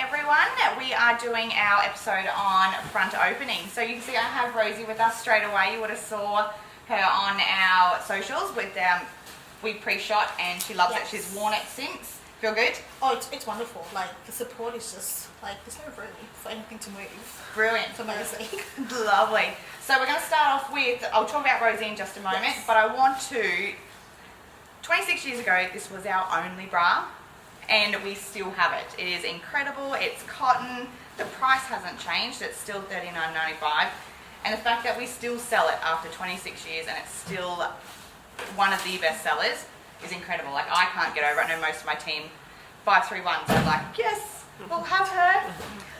everyone. We are doing our episode on front opening. So you can see I have Rosie with us straight away. You would have saw her on our socials with we pre-shot, and she loves it. She's worn it since. Feel good? Oh, it's wonderful. Like, the support is just like there's no room for anything to move. Brilliant. It's amazing. Lovely. So we're going to start off with, I'll talk about Rosie in just a moment, but I want to, 26 years ago, this was our only bra, and we still have it. It is incredible. It's cotton. The price hasn't changed. It's still $39.95. And the fact that we still sell it after 26 years and it's still one of the best sellers is incredible. Like, I can't get over it. I know most of my team, 531s, are like, yes, we'll have her.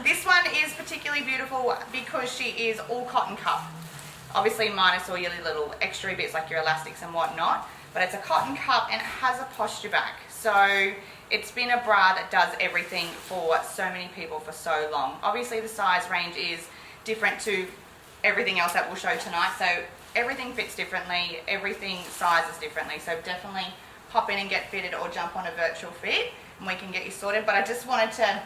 This one is particularly beautiful because she is all cotton cup. Obviously minus all your little extra bits like your elastics and whatnot, but it's a cotton cup and it has a posture back. So it's been a bra that does everything for so many people for so long. Obviously the size range is different to everything else that we'll show tonight. So everything fits differently, everything sizes differently. So definitely pop in and get fitted or jump on a virtual fit and we can get you sorted. But I just wanted to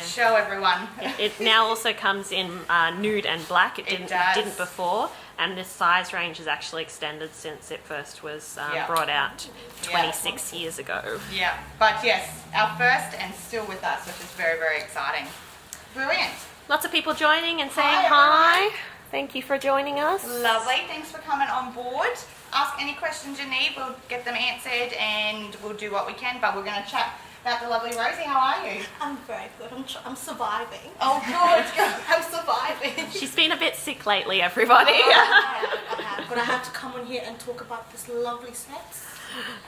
show everyone. It now also comes in nude and black. It didn't before, and the size range has actually extended since it first was brought out 26 years ago. Yeah, but yes, our first and still with us, which is very, very exciting. Brilliant. Lots of people joining and saying Hi. Thank you for joining us. Lovely. Thanks for coming on board. Ask any questions you need. We'll get them answered and we'll do what we can, but we're going to chat about the lovely Rosie. How are you? I'm very good. I'm surviving. Oh, good. I'm surviving. She's been a bit sick lately, everybody. I have. But I have to come on here and talk about this lovely sets.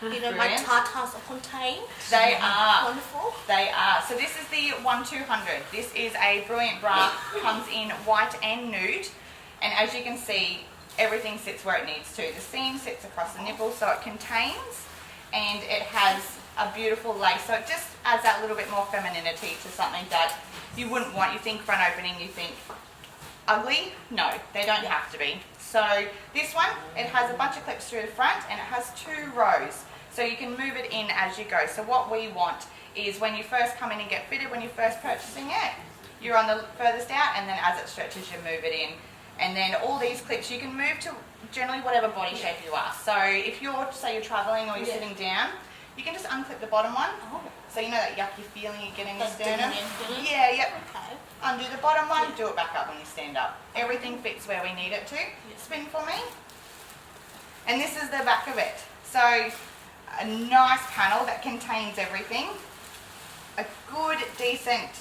You know, my tartars are contained. They are. Wonderful. They are. So this is the 1200. This is a brilliant bra. Comes in white and nude. And as you can see, everything sits where it needs to. The seam sits across the nipple so it contains, and it has a beautiful lace. So it just adds that little bit more femininity to something that you wouldn't want. You think front opening, you think ugly. No, they don't have to be. So this one, it has a bunch of clips through the front and it has 2 rows. So you can move it in as you go. So what we want is when you first come in and get fitted, when you're first purchasing it, you're on the furthest out, and then as it stretches, you move it in. And then all these clips, you can move to generally whatever body shape you are. So if you're, say you're traveling or you're sitting down, you can just unclip the bottom one. Oh. So you know that yucky feeling you get in your Like sternum? digging in. Yeah, yep. Okay. Undo the bottom one, do it back up when you stand up. Everything fits where we need it to. Spin for me. And this is the back of it. So a nice panel that contains everything. A good, decent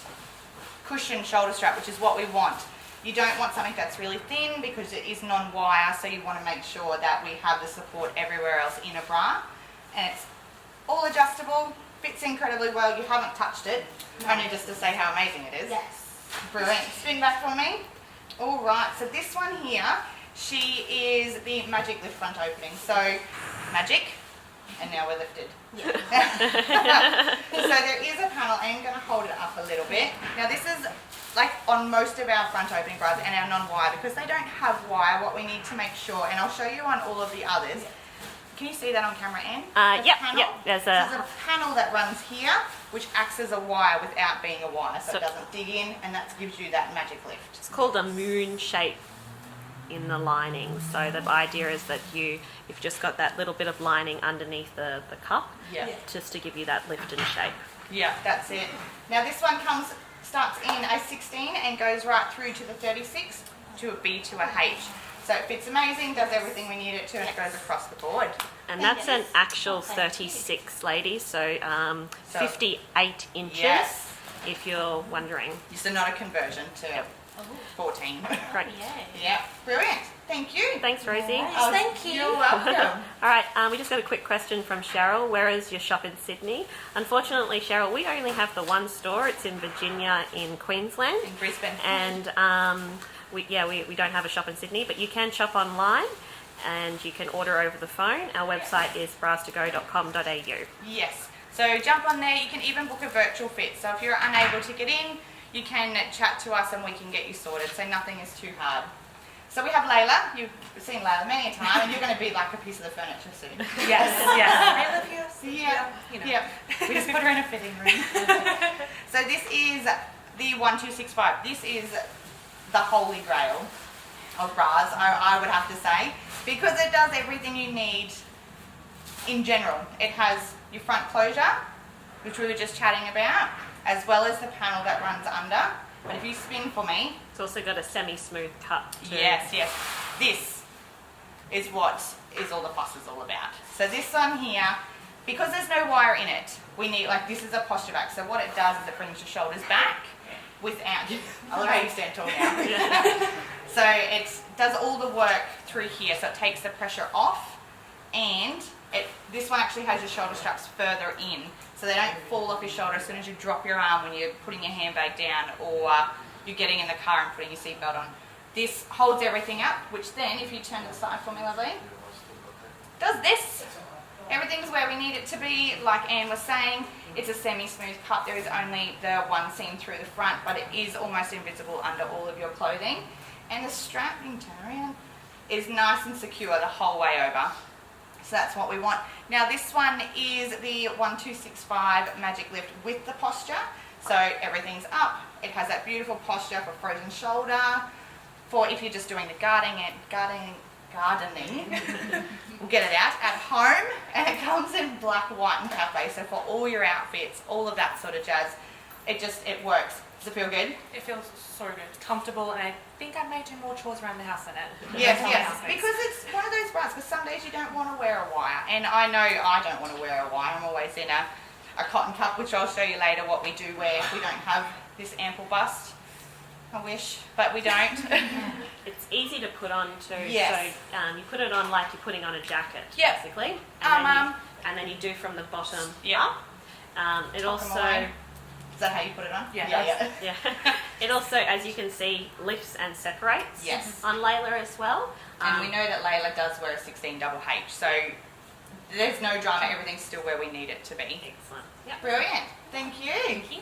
cushion shoulder strap, which is what we want. You don't want something that's really thin because it is non-wire, so you want to make sure that we have the support everywhere else in a bra. And it's all adjustable, fits incredibly well. You haven't touched it, only just to say how amazing it is. Yes. Brilliant. Spin back for me. All right, so this one here, she is the Magic Lift front opening. So magic, and now we're lifted. Yeah. So there is a panel. I am going to hold it up a little bit. Now this is like on most of our front opening bras and our non-wire, because they don't have wire. What we need to make sure, and I'll show you on all of the others. Can you see that on camera, Anne? Yep. There's There's a panel that runs here, which acts as a wire without being a wire, so it doesn't dig in, and that gives you that magic lift. It's called a moon shape in the lining. So the idea is that you've just got that little bit of lining underneath the cup, just to give you that lift and shape. Yeah, that's it. Now this one starts in a 16 and goes right through to the 36 to a B to a H. So it fits amazing, does everything we need it to, and it goes across the board. And that's an actual 36, ladies, so 58 inches, if you're wondering. So not a conversion to 14. Great. Yeah, brilliant. Thank you. Thanks, Rosie. Nice. Thank you. You're welcome. All right, we just got a quick question from Cheryl. Where is your shop in Sydney? Unfortunately, Cheryl, we only have the one store. It's in Virginia in Queensland. In Brisbane. And we don't have a shop in Sydney, but you can shop online and you can order over the phone. Our website is brastogo.com.au. Yes. So jump on there. You can even book a virtual fit. So if you're unable to get in, you can chat to us and we can get you sorted. So nothing is too hard. So we have Layla. You've seen Layla many a time, and you're going to be like a piece of the furniture soon. Yes. I live here. Yeah. You know. Yeah. We just put her in a fitting room. So this is the 1265. This is the holy grail of bras, I would have to say, because it does everything you need in general. It has your front closure, which we were just chatting about, as well as the panel that runs under. But if you spin for me, It's also got a semi-smooth cut too. yes, this is what is all the fuss is all about. So this one here, because there's no wire in it, we need, like, this is a posture back. So what it does is it brings your shoulders back without, I love how you stand tall now. So it does all the work through here. So it takes the pressure off, and this one actually has your shoulder straps further in, so they don't fall off your shoulder as soon as you drop your arm when you're putting your handbag down or you're getting in the car and putting your seatbelt on. This holds everything up, which then, if you turn to the side for me, lovely, does this. Everything's where we need it to be. Like Anne was saying, it's a semi-smooth cut. There is only the one seam through the front, but it is almost invisible under all of your clothing. And the strap, you can turn around, is nice and secure the whole way over. So that's what we want. Now this one is the 1265 Magic Lift with the posture. So everything's up. It has that beautiful posture for frozen shoulder, for if you're just doing the gardening, we'll get it out, at home. And it comes in black, white and cafe. So for all your outfits, all of that sort of jazz, it works. Does it feel good? It feels so good. It's comfortable, and I think I may do more chores around the house in it. Yes, because it's one of those bras, because some days you don't want to wear a wire, and I know I don't want to wear a wire. I'm always in a cotton cup, which I'll show you later what we do wear if we don't have this ample bust. I wish, but we don't. It's easy to put on too. Yes. So you put it on like you're putting on a jacket, Yep. basically. Um, And then you do from the bottom Yeah. up. It Tuck 'em also, away. Is that how you put it on? Yeah. Yeah. it also, as you can see, lifts and separates. Yes. On Layla as well. And we know that Layla does wear a 16 double H, so there's no drama. Everything's still where we need it to be. Excellent. Yep. Brilliant. Thank you. Thank you.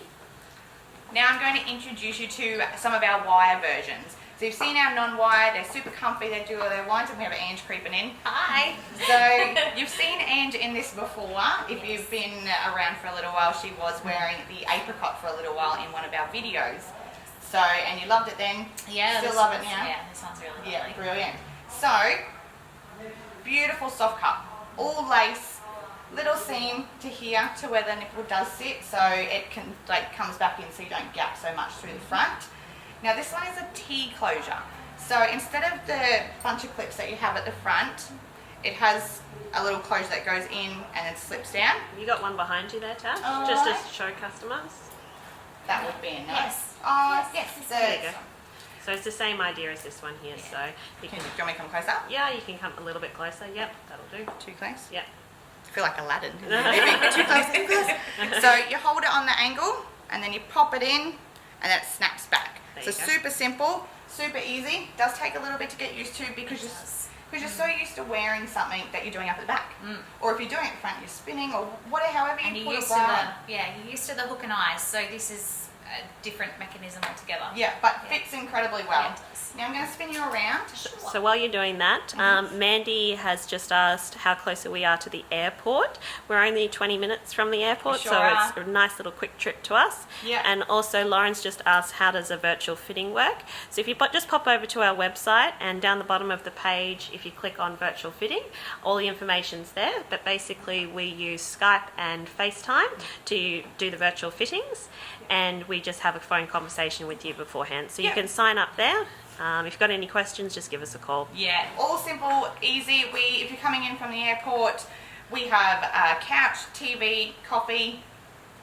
Now I'm going to introduce you to some of our wire versions. So you've seen our non-wire, they're super comfy, they do all their lines, and we have Ange creeping in. Hi. So you've seen Ange in this before. If you've been around for a little while, she was wearing the apricot for a little while in one of our videos. So, and you loved it then. Yeah. Still love it now. Yeah, this one's really lovely. Yeah, brilliant. So, beautiful soft cup, all lace, little seam to here to where the nipple does sit, so it can comes back in so you don't gap so much through the front. Now this one is a T closure, so instead of the bunch of clips that you have at the front, it has a little closure that goes in and then slips down. You got one behind you there, Tash, All just right. to show customers. That would be a nice. Yes. Oh yes. There you go. So it's the same idea as this one here. So you Do can, you want me to come closer? yeah, you can come a little bit closer. Yep, that'll do. Too close? Yep. I feel like Aladdin. Too close, too close. So you hold it on the angle and then you pop it in and then it snaps back. There So you go. super simple, super easy. Does take a little bit to get used to because you're so used to wearing something that you're doing up at the back. Or if you're doing it at the front, you're spinning or whatever, however And you you're put used a to bra on. you're used to the hook and eyes, so this is a different mechanism altogether. Yeah, but fits incredibly well. Yeah, it does. Now I'm going to spin you around. So while you're doing that, Mandy has just asked how close we are to the airport. We're only 20 minutes from the airport, We sure so it's are. a nice little quick trip to us. Yeah. And also Lauren's just asked how does a virtual fitting work. So if you just pop over to our website and down the bottom of the page, if you click on virtual fitting, all the information's there. But basically we use Skype and FaceTime to do the virtual fittings, and we just have a phone conversation with you beforehand. So you Yeah. can sign up there. If you've got any questions, just give us a call. Yeah, all simple, easy. If you're coming in from the airport, we have a couch, TV, coffee,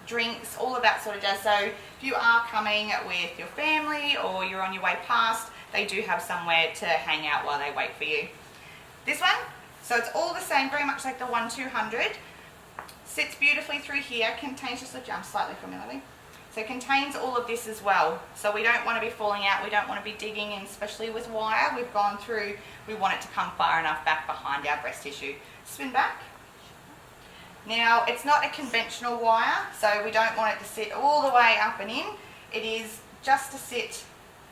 drinks, all of that sort of jazz. So if you are coming with your family or you're on your way past, they do have somewhere to hang out while they wait for you. This one, so it's all the same, very much like the 1200. Sits beautifully through here, contains, just a jump slightly from Melody. So it contains all of this as well. So we don't want to be falling out, we don't want to be digging in, especially with wire. We've gone through, we want it to come far enough back behind our breast tissue. Spin back. Now it's not a conventional wire, so we don't want it to sit all the way up and in. It is just to sit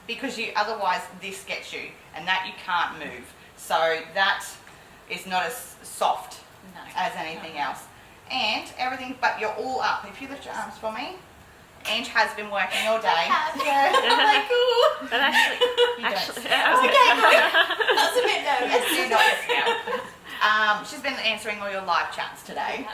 because otherwise this gets you and that you can't move. So that is not as soft No. as anything else. And everything, but you're all up. If you lift your arms for me, Ange has been working all day. Yeah. I'm like, ooh. But actually, You don't actually, scout. That's a bit nervous. Do not scout. She's been answering all your live chats today.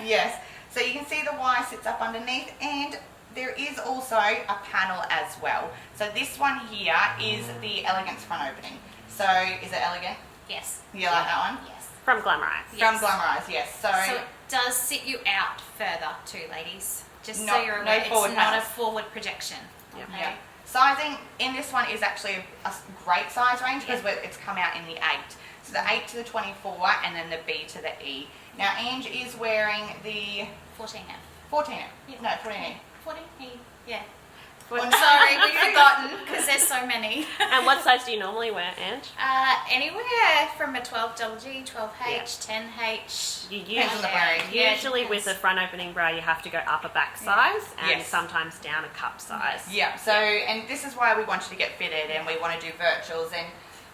Yes. So you can see the Y sits up underneath, and there is also a panel as well. So this one here is the Elegance front opening. So is it elegant? Yes. You like that one? Yes. from Glamorize. From Yes. Glamorize, yes. So, So it does sit you out further too, ladies. Just so Not- you're no aware, forward it's not a pass. forward projection. Yep. Okay? yeah. Sizing in this one is actually a great size range because it's come out in the 8. So the 8 to the 24 and then the B to the E. Now Ange is wearing the 14F. 14. Yeah. No, 14E. 14E. Yeah. Well, I'm sorry, we've forgotten because there's so many. And what size do you normally wear, Ange? Anywhere from a 12GG, 12H, 10H. You Depends on the usually, brand. Yeah, usually with depends. a front opening bra, you have to go up a back size and Yes. sometimes down a cup size. Yeah, so, and this is why we want you to get fitted and we want to do virtuals, and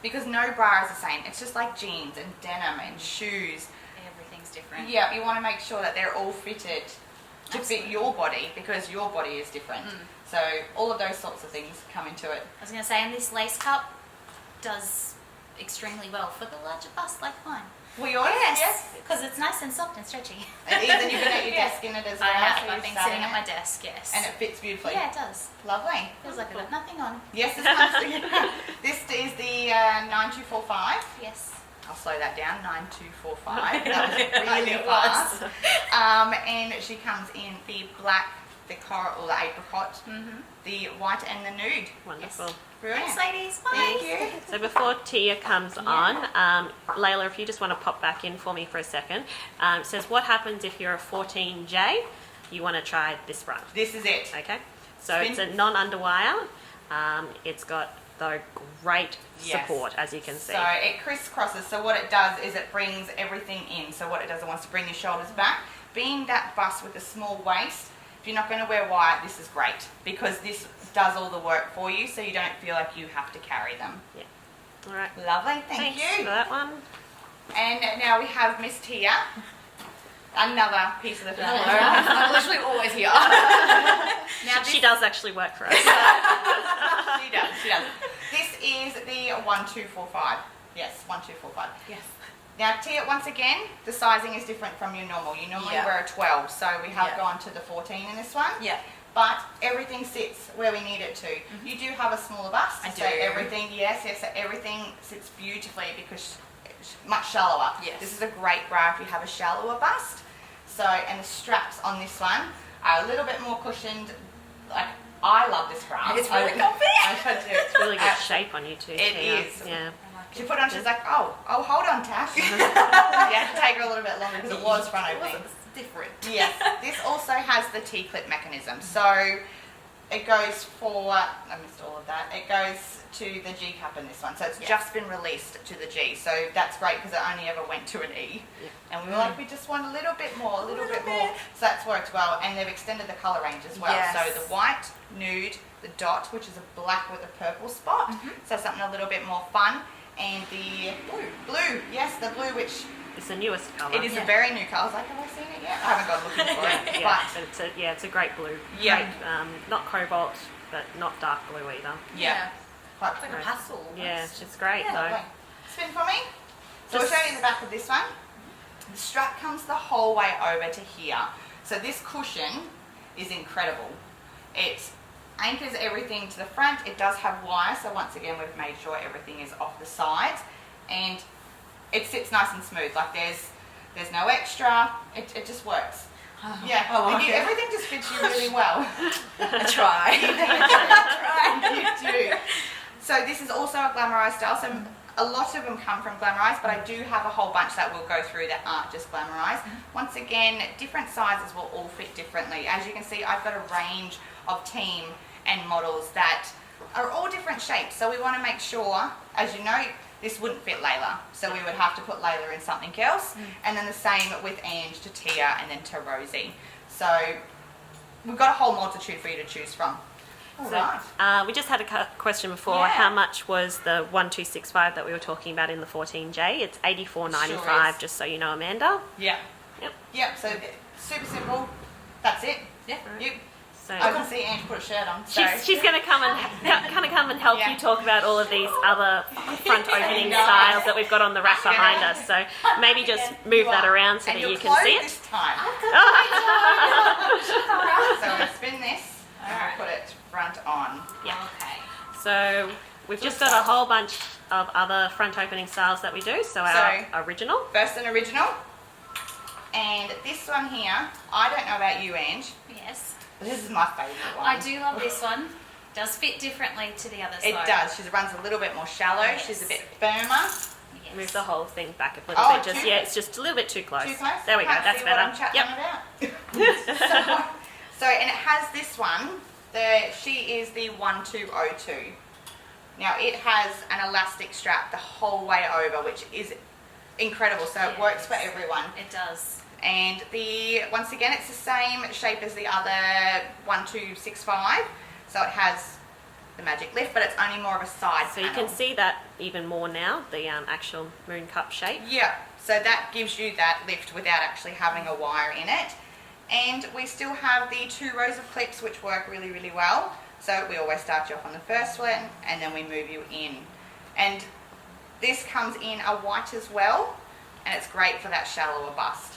because no bra is the same. It's just like jeans and denim and shoes. Everything's different. Yeah, you want to make sure that they're all fitted to fit Absolutely. your body because your body is different. So all of those sorts of things come into it. I was going to say, and this lace cup does extremely well for the larger bust like mine. Well, yours? Yes. Because it's nice and soft and stretchy. It is, and you've been at your Yeah. desk in it as well. I have. so I've you've been sat sitting in at my it, desk, yes. and it fits beautifully. Yeah, it does. Lovely. Feels like I've got nothing on. Yes, it's nice. This is the 9245. Yes. I'll slow that down. 9245. That was really It was. fast. And she comes in the black, the coral, or the apricot, the white, and the nude. Wonderful. Brilliant. Thanks, ladies. Bye. Thank you. So before Tia comes on, Layla, if you just want to pop back in for me for a second, it says, what happens if you're a 14J? You want to try this bra. This is it. Okay, so Spin. it's a non-underwire. It's got the great Yes. support, as you can see. So it crisscrosses. So what it does is it brings everything in. So what it does, it wants to bring your shoulders back. Being that bust with a small waist, if you're not going to wear white, this is great because this does all the work for you, so you don't feel like you have to carry them. All right. Lovely, thank Thanks you. for that one. And now we have Miss Tia. Another piece of the film. I'm literally always here. Now She does actually work for us. She does. She does. This is the 1245. Yes, 1245. Yes. Now, Tia, once again, the sizing is different from your normal. You normally Yeah. wear a 12, so we have Yeah. gone to the 14 in this one. Yeah. But everything sits where we need it to. You do have a smaller bust, I so do. everything, so everything sits beautifully because it's much shallower. Yes. This is a great bra if you have a shallower bust. So, and the straps on this one are a little bit more cushioned. Like, I love this bra. It's really I- comfy. I should do. It's really good shape on you too. It Tia. is. Yeah. She put it on, she's like, oh, hold on, Tash. You have to take her a little bit longer because it was front opening. It's different. Yes, this also has the T-clip mechanism. So it goes for, I missed all of that, it goes to the G cup in this one. So it's Yeah. just been released to the G. So that's great because it only ever went to an E. Yeah. And we were like, we just want a little bit more, a little bit more. So that's worked well. And they've extended the colour range as well. Yes. So the white, nude, the dot, which is a black with a purple spot. So something a little bit more fun. And the blue, yes, the blue, which It's the newest colour. it is a very new colour. I was like, have I seen it yet? I haven't gone looking for it. Yeah, But it's a great blue. Yeah. Great, not cobalt, but not dark blue either. yeah, quite It's like Right. a pastel. Yeah, it's great yeah, though. lovely. Spin for me. So we'll Just- show you the back of this one. The strap comes the whole way over to here. So this cushion is incredible. It anchors everything to the front. It does have wire, so once again we've made sure everything is off the sides, and it sits nice and smooth. Like there's no extra. It just works. Yeah, I like it. everything just fits you really well. I try. You do. So this is also a glamorized style. So a lot of them come from glamorized, but I do have a whole bunch that we'll go through that aren't just glamorized. Once again, different sizes will all fit differently. As you can see, I've got a range of team and models that are all different shapes. So we want to make sure, as you know, this wouldn't fit Layla. So we would have to put Layla in something else. And then the same with Ange to Tia and then to Rosie. So we've got a whole multitude for you to choose from. All So, right. we just had a question before. Yeah. How much was the 1265 that we were talking about in the 14J? It's $84.95, Sure is. just so you know, Amanda. Yeah. Yep. Yep. So super simple. That's it. Yeah. Yep. So I can see Ange put a shirt on. So. she's going to come and help Yeah. you talk about all of these other front opening styles that we've got on the rack behind us. So maybe just move that around so and that you're you can see clothed it. this time. So I'm going to spin this and I'll put it front on. Yeah. Okay. So we've just got a whole bunch of other front opening styles that we do. So our original. First an original. And this one here, I don't know about you, Ange, Yes. but this is my favourite one. I do love this one. Does fit differently to the others. It though. does. She runs a little bit more shallow. Yes. She's a bit firmer. Yes. Move the whole thing back a little Oh, bit. Just too- yeah, it's just a little bit too close. Too close? There we go. Can't That's see better. What I'm chatting Yep. about. so, and it has this one. She is the 1202. Now it has an elastic strap the whole way over, which is incredible. So it works for everyone. It does. And once again, it's the same shape as the other 1265. So it has the magic lift, but it's only more of a side So you panel. can see that even more now, the actual moon cup shape. Yeah, so that gives you that lift without actually having a wire in it. And we still have the 2 rows of clips which work really, really well. So we always start you off on the first one and then we move you in. And this comes in a white as well, and it's great for that shallower bust.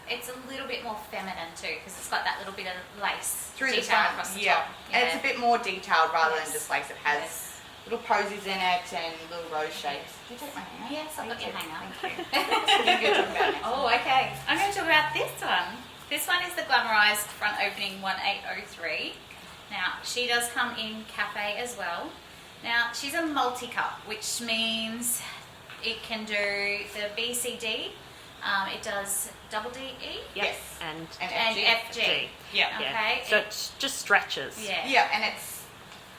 It's a little bit more feminine too, because it's got that little bit of lace Through the detail front, across the yeah. top. And it's a bit more detailed rather than Yes. just lace. It has Yes. little posies in it and little rose shapes. Did you take my hanger? Yes, I've got your hanger. Thank you. You're talking about next. Oh, okay. I'm going to talk about this one. This one is the Glamorized Front Opening 1803. Now, she does come in cafe as well. Now, she's a multi-cup, which means it can do the BCD. It does double DE. Yep. Yes. And And FG. Yeah. yeah. Okay. So it just stretches. Yeah. Yeah, and it's,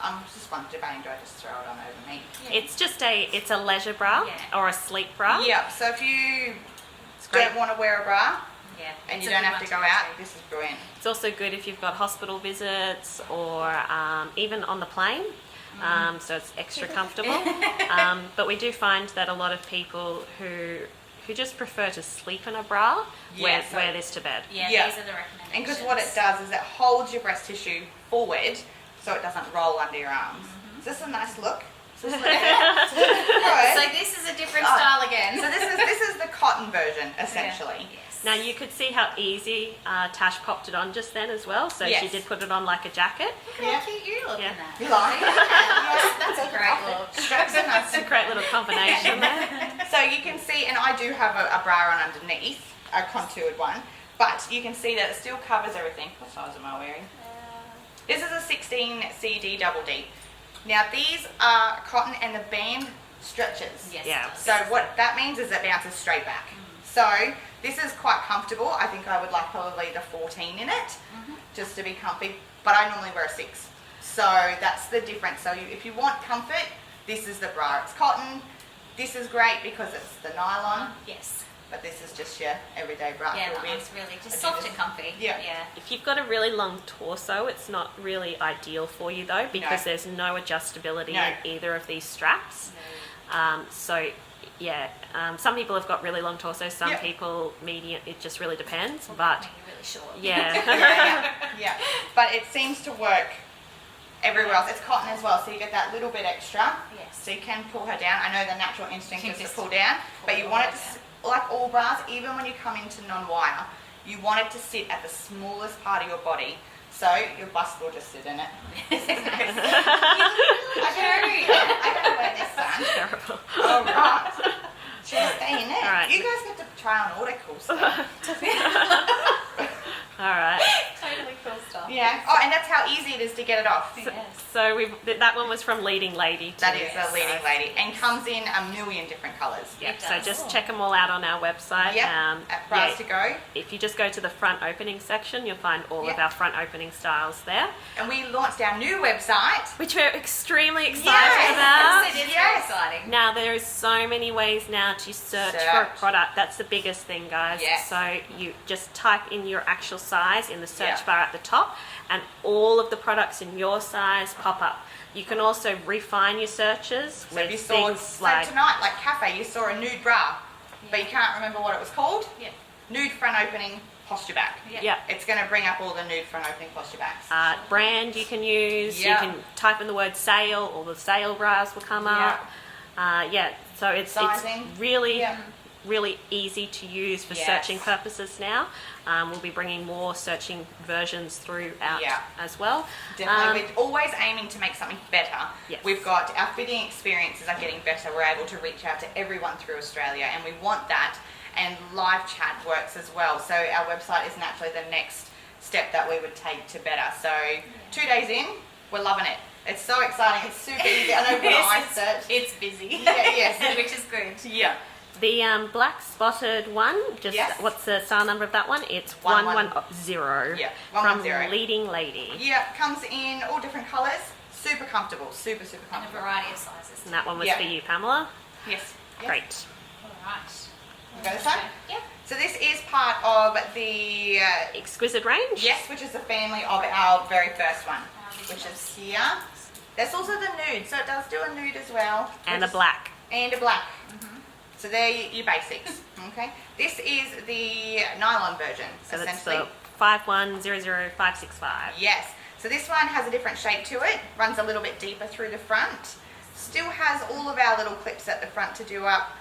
I'm just debating, do I just throw it on over me? It's a leisure bra Yeah. or a sleep bra. Yeah, so if you It's great. don't want to wear a bra Yeah. and It's you a don't good have to one go out, to. this is brilliant. It's also good if you've got hospital visits or even on the plane. So it's extra comfortable. But we do find that a lot of people who just prefer to sleep in a bra Yeah, so- wear this to bed. Yeah, Yeah. these are the recommendations. And because what it does is it holds your breast tissue forward so it doesn't roll under your arms. Is this a nice look? Is this So good? this is a different Oh. style again. So this is the cotton version, essentially. Yes. Now you could see how easy Tash popped it on just then as well. So she Yes. did put it on like a jacket. Look how cute you look Yeah. in that. You like it? Yes, that's a great look. Straps are nice. It's a great little combination there. So you can see, and I do have a bra on underneath, a contoured one, but you can see that it still covers everything. What size am I wearing? This is a 16 CD double D. Now these are cotton and the band stretches. Yes. Yeah. it does. So what that means is it bounces straight back. So this is quite comfortable. I think I would like probably the 14 in it, just to be comfy. But I normally wear a 6. So that's the difference. So if you want comfort, this is the bra. It's cotton. This is great because it's the nylon, Yes. but this is just your everyday bra. Yeah, Feel that weird. one's really just I do soft this. and comfy. Yeah. Yeah. If you've got a really long torso, it's not really ideal for you though because No. there's no adjustability No. in either of these straps. So yeah, some people have got really long torsos, some Yep. people medium. It just really depends. But Make it really short. yeah, Yeah. But it seems to work everywhere else. It's cotton as well, so you get that little bit extra. Yes. So you can pull her down. I know the natural instinct is to Just pull down, but you pull want it her to, like all bras, even when you come into non-wire, you want it to sit at the smallest part of your body. So your bust will just sit in it. I gotta wear this, son. terrible. All right. Should I stay in it? All right. You guys get to try on all that cool stuff. All right. Totally cool stuff. Yeah. Oh, and that's how easy it is to get it off. Yes. So that one was from Leading Lady. Too. That is a leading lady, and comes in a million different colours. Yep. It So does. just check them all out on our website. Yep. At Bras yeah, to Go. if you just go to the front opening section, you'll find all Yep. of our front opening styles there, And we launched our new website. which we're extremely excited Yes. about. It is very Yes. exciting. Now there is so many ways now to search for a Search. product. That's the biggest thing, guys. Yes. So you just type in your actual size in the search Yeah. bar at the top, and all of the products in your size pop up. You can also refine your searches So with if you saw, things so like tonight, like cafe, you saw a nude bra, but you can't remember what it was called. Yeah. Nude front opening posture back. Yeah. It's going to bring up all the nude front opening posture backs. Brand you can use. Yeah. You can type in the word sale, all the sale bras will come up. So it's Sizing. really, Yeah. really easy to use for Yes. searching purposes now. We'll be bringing more searching versions throughout Yeah. as well. Definitely. We're always aiming to make something better. Yes. We've got our fitting experiences are getting better. We're able to reach out to everyone through Australia, and we want that. And live chat works as well. So our website is naturally the next step that we would take to better. So 2 days in, we're loving it. It's so exciting. It's super easy. I know when I search. It's busy. Yes. Which is good. Yeah. The black spotted one, just Yes. what's the SAR number of that one? It's 110 Yeah, from 110. Leading Lady. Yeah, comes in all different colours. Super comfortable. Super And a comfortable. variety of sizes. And that one was Yeah. for you, Pamela. Yes. Yes. Great. Alright. You got this one? Yeah. So this is part of the Exquisite range. yes, which is the family of our very first one, which is here. There's also the nude, so it does do a nude as well. And a black. And a black. So they're your basics. Okay. This is the nylon version, So that's essentially. the 5100565. Yes. So this one has a different shape to it. Runs a little bit deeper through the front. Still has all of our little clips at the front to do up.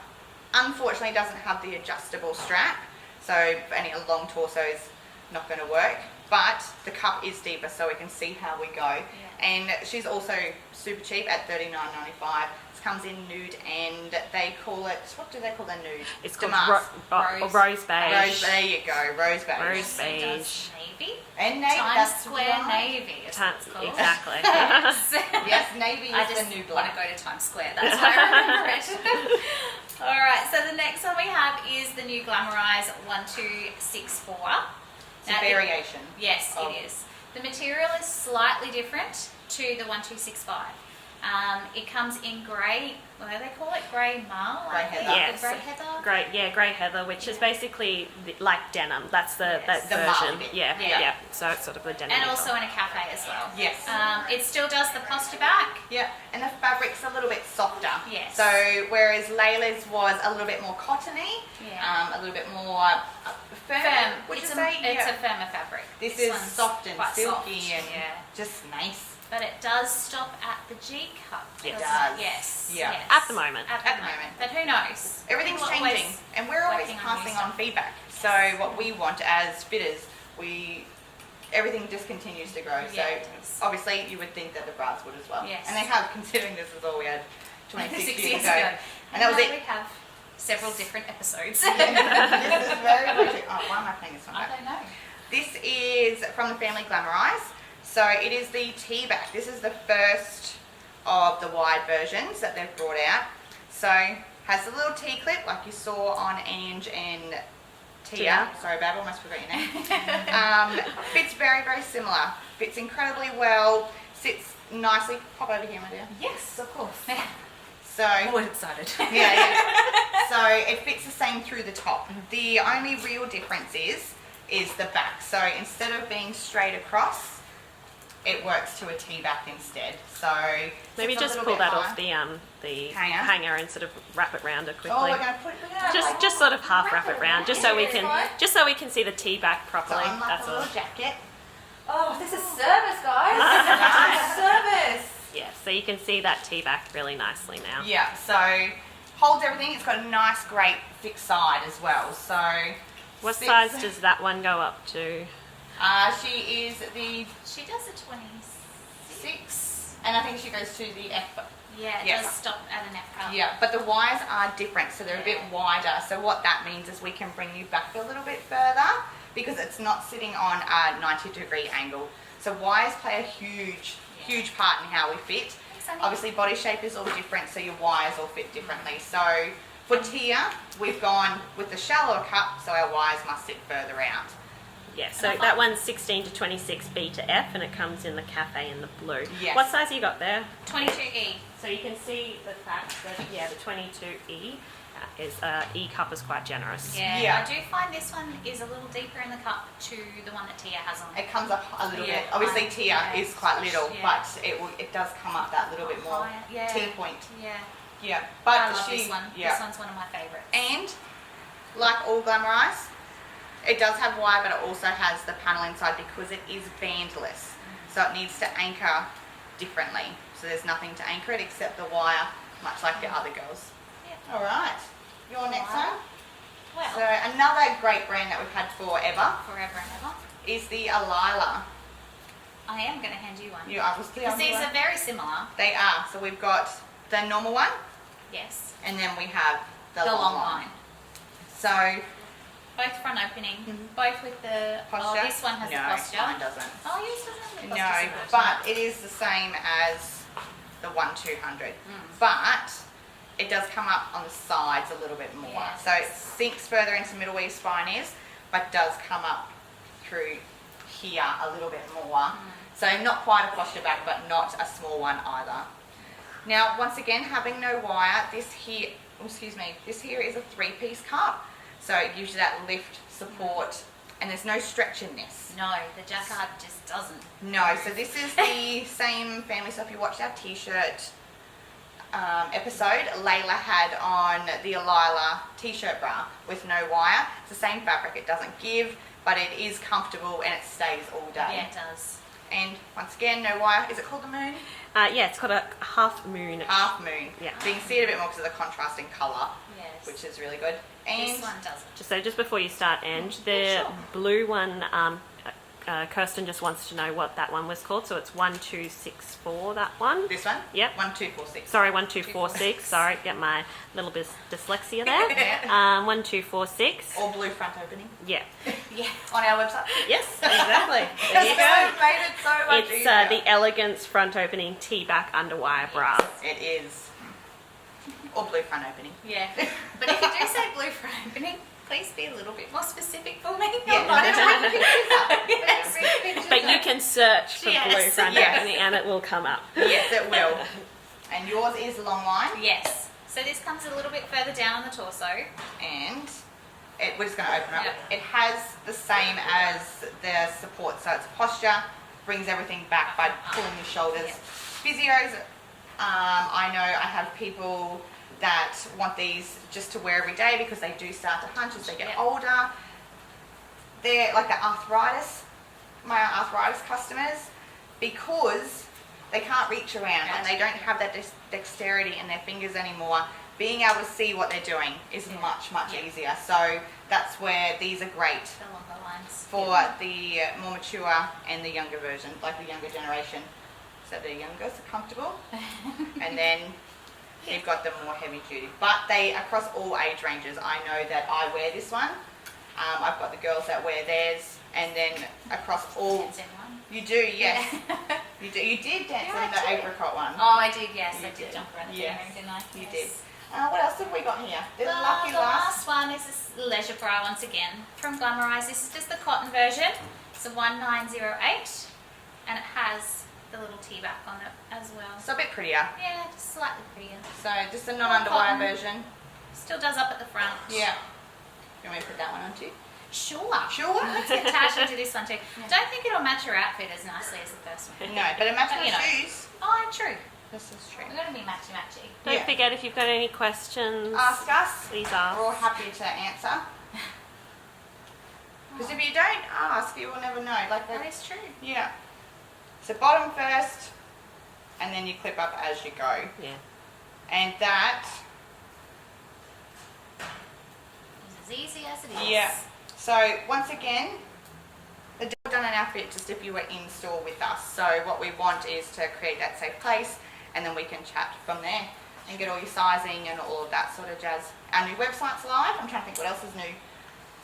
Unfortunately, doesn't have the adjustable strap. So for any long torsos, not going to work. But the cup is deeper, so we can see how we go. And she's also super cheap at $39.95. This comes in nude, and they call it, what do they call their nude? It's called Damask. rose beige. Rose, there you go, rose beige. Rose So beige. does navy. And navy, Times that's Square right. Navy is what it's called. Exactly. Yes. Yes, navy is I just the new want to black. go to Times Square. That's why I remember it. All right. So the next one we have is the new Glamorize 1264. It's a Now, variation. Yes, Oh. it is. The material is slightly different to the 1265. It comes in grey. What do they call it? Grey marl. I Grey think. heather. Yes. Grey heather. Grey heather, which is basically like denim. That's Yes. that The version. marl bit. Yeah, Yeah. yeah. So it's sort of the denim. And heather. also in a cafe as well. Yes. It still does the posture back. Yeah, and the fabric's a little bit softer. Yes. So whereas Layla's was a little bit more cottony, Yeah. a little bit more firm. Would you It's say? It's Yeah. a firmer fabric. This is one's soft and quite silky soft, and yeah. just nice. But it does stop at the G cup. It doesn't does. Yes. Yeah. Yes. At the moment. At the moment. But who knows? Everything's People changing, always and we're always working on new passing on stuff. feedback. So what we want as fitters, everything just continues to grow. Yeah, So it does. obviously you would think that the bras would as well. Yes. And they have, considering this is all we had 26 6 years ago. And that was now it. we have several different episodes. This is very much. Oh, why am I playing this one I back? don't know. This is from the family Glamorize. So it is the T-back. This is the first of the wide versions that they've brought out. So has a little T-clip like you saw on Ange and Tia. Tia. Sorry, Bab, almost forgot your name. Fits very, very similar. Fits incredibly well. Sits nicely. Pop over here, my dear. Yes, of course. So I'm always excited. yeah. So it fits the same through the top. The only real difference is the back. So instead of being straight across, it works to a T-back instead. So Maybe sits a just little pull bit that higher. off the Hanger. hanger and sort of wrap it round it quickly. Oh, we're gonna just sort of half wrap it round, just so we can see the T back So properly. unlike That's a all. little jacket. Oh, this is service, guys. Service. Yeah, so you can see that T back really nicely now. Yeah. So holds everything. It's got a nice, great thick side as well. So What sits- size does that one go up to? She is the She does a 26. 6, and I think she goes to the F. Yeah, it Yeah. does stop at an F cup. Yeah, but the Ys are different, so they're a bit wider. So what that means is we can bring you back a little bit further because it's not sitting on a 90-degree angle. So Ys play a huge part in how we fit. Obviously, body shape is all different, so your Ys all fit differently. So for Tia, we've gone with the shallower cup, so our Ys must sit further out. Yeah, so that one's 16 to 26 B to F, and it comes in the cafe in the blue. Yes. What size you got there? 22E. So you can see the fact that the 22E is E cup is quite generous. Yeah, Yeah. I do find this one is a little deeper in the cup to the one that Tia has on. It comes up a little Yeah, bit. Obviously, Tia yeah. is quite little, Yeah. but it does come up that little bit more Higher, yeah. T-point. Yeah, Yeah, but I love she, this one. yeah. This one's one of my favourites. And like all Glamorize, It does have wire, but it also has the panel inside because it is bandless. So it needs to anchor differently. So there's nothing to anchor it except the wire, much like the other girls. Yeah. All right, your next Wow. one. Well, So another great brand that we've had forever forever and ever. is the Alila. I am going to hand you one. You obviously Because these are very similar. They are. So we've got the normal one, Yes. and then we have the, The long long one. line. So Both front opening. Mhm. Both with the posture. Oh, this one has no, the posture. mine doesn't. Oh, yours doesn't have the No, posture. support. but it is the same as the 1-200. But it does come up on the sides a little bit more. Yes. So it sinks further into middle where your spine is, but does come up through here a little bit more. So not quite a posture back, but not a small one either. Now, once again, having no wire, this here is a 3-piece cup. So it gives you that lift, support, and there's no stretch in this. No, the jacquard just doesn't. No, so this is the same family. So if you watched our t-shirt episode, Layla had on the Alila t-shirt bra with no wire. It's the same fabric, it doesn't give, but it is comfortable and it stays all day. Yeah, it does. And once again, no wire. Is it called the moon? Yeah, it's got a half moon. Half moon. Yeah. So you can see it a bit more because of the contrasting colour, Yes. which is really good. And This one doesn't. So just before you start, Ange, the Sure. blue one, Kirsten just wants to know what that one was called. So it's 1264, that one. this one? Yep. 1246. Sorry, 1246. Sorry, get my little bit dyslexia there. 1246. Or blue front opening. Yeah. Yeah. On our website. Yes, exactly. There you go. It's made it so much It's easier. the Elegance front opening T-back underwire bra. It is. Or blue front opening. Yeah. But if you do say blue front opening, please be a little bit more specific for me. Yeah, I'm take not- pictures up. Yes. Bring pictures But you up. can search for Yes. blue front Yes. opening and it will come up. Yes, it will. And yours is long line, Yes. So this comes a little bit further down on the torso. and we're just going to open up. Yep. It has the same as the support, so it's posture, brings everything back by pulling your shoulders. Yep. Physios, I know I have people that want these just to wear every day because they do start to hunch as they get Yep. older. They're like the my arthritis customers, because they can't reach around and they don't have that dexterity in their fingers anymore. Being able to see what they're doing is much Yeah. easier. So that's where these are great The longer lines. for the more mature and the younger version, like the younger generation. So the younger are comfortable, and then you've got the more heavy duty. But they across all age ranges. I know that I wear this one. I've got the girls that wear theirs, and then across all. Dance in one. You do, yes. Yeah. You do. You did dance Yeah, in I the did. apricot one. Oh, I did, yes. You I did did. jump around the Yes. room, didn't I? You Yes. did. What else have we got here? The lucky The last. last one is this leisure bra once again from Glamorize. This is just the cotton version. It's a 1908 and it has the little T-back on it as well. So a bit prettier. Yeah, just slightly prettier. So just a non-underwire Cotton. version. Still does up at the front. Yeah. You want me to put that one on too? Sure. Sure. Let's get Tash into this one too. Don't think it'll match your outfit as nicely as the first one. No, but it matches But, you my know. shoes. Oh, true. This is true. We're going to be matchy-matchy. Don't Yeah. forget, if you've got any questions, Ask us. please We're all ask. happy to answer. Because if you don't ask, you will never know. Like That the, is true. yeah. So bottom first, and then you clip up as you go. Yeah. And that, It's as easy as it is. yeah. So once again, the deal done an outfit just if you were in store with us. So what we want is to create that safe place, and then we can chat from there and get all your sizing and all of that sort of jazz. Our new website's live. I'm trying to think what else is new.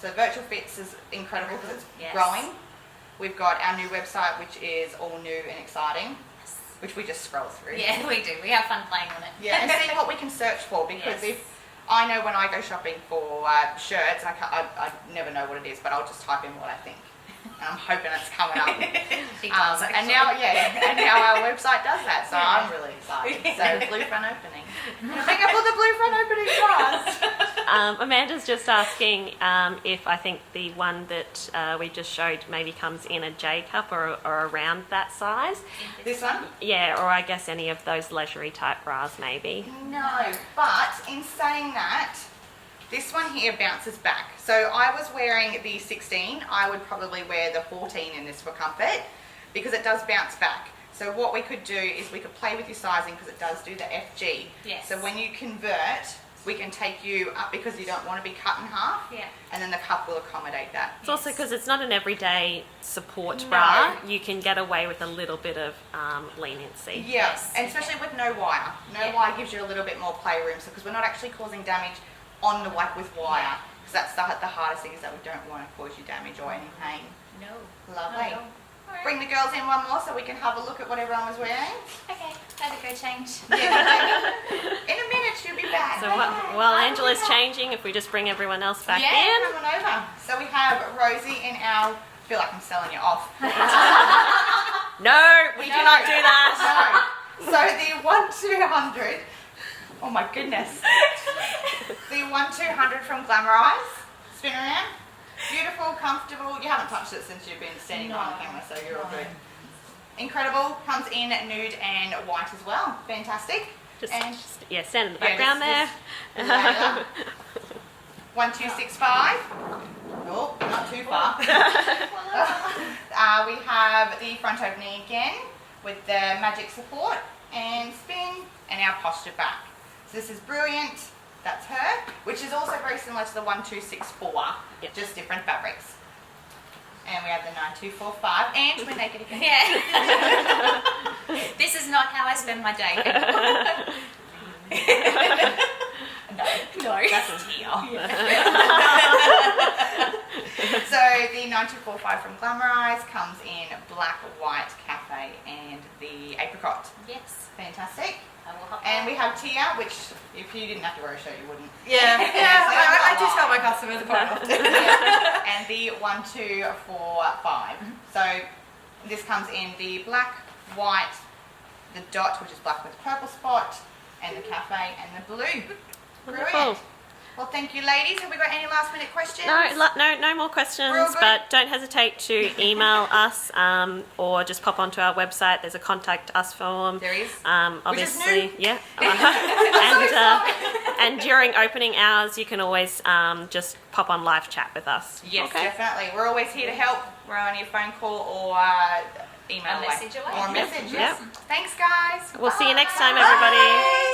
So Virtual Fits is incredible because it's Yes. growing. We've got our new website, which is all new and exciting, which we just scroll through. Yeah, we do. We have fun playing on it. Yeah, and see what we can search for, because Yes. if I know when I go shopping for shirts, I never know what it is, but I'll just type in what I think. And I'm hoping it's coming up. He does, and actually. now, and now our website does that, so I'm really excited. So blue front opening. Pick up all the blue front opening bras. Amanda's just asking if I think the one that we just showed maybe comes in a J cup or around that size. This one? Yeah, or I guess any of those leisurey type bras maybe. No, but in saying that, This one here bounces back. So I was wearing the 16. I would probably wear the 14 in this for comfort because it does bounce back. So what we could do is we could play with your sizing because it does do the FG. Yes. So when you convert, we can take you up because you don't want to be cut in half. Yeah. And then the cup will accommodate that. It's also because it's not an everyday support No. bra. You can get away with a little bit of leniency. Yes, and especially with no wire. No Yeah. wire gives you a little bit more playroom, so because we're not actually causing damage on the with wire, because that's the hardest thing is that we don't want to cause you damage or any pain. No. Lovely. No. Alright. Bring the girls in one more so we can have a look at what everyone was wearing. Okay, had to go change. Yeah, in a minute she'll be back. So while Angela's changing, if we just bring everyone else back yeah, in. come on over. So we have Rosie in our. I feel like I'm selling you off. No, we do not do that. No. So the 1-200. Oh my goodness. The 1-200 from Glamorize. Spin around. Beautiful, comfortable. You haven't touched it since you've been standing on camera, so you're all good. Incredible. Comes in nude and white as well. Fantastic. Just, And- yeah, stand in the Yeah, background there. just later. 1265. Oh, not too far. We have the front opening again with the magic support and spin and our posture back. So this is brilliant. That's her, which is also very similar to the 1264, Yep. just different fabrics. And we have the 9245 and we're naked again. Yeah. This is not how I spend my day. No, No. that's here. So the 9245 from Glamorize comes in black, white, cafe, and the apricot. Yes. Fantastic. I will hop And on. we have Tia, which if you didn't have to wear a shirt, you wouldn't. Yeah, I do tell my my customers quite often. And the 1245. So this comes in the black, white, the dot, which is black with purple spot, and the cafe and the blue. Wonderful. Brilliant. Well, thank you, ladies. Have we got any last minute questions? No more questions, We're all good? but don't hesitate to email us or just pop onto our website. There's a contact us form. There is. Obviously, new. yeah. And during opening hours, you can always just pop on live chat with us. Yes, Okay. definitely. We're always here to help. We're on your phone call or email A message away. Or a Yep. message, Yep. yes. Thanks, guys. We'll see you next time, Bye. everybody.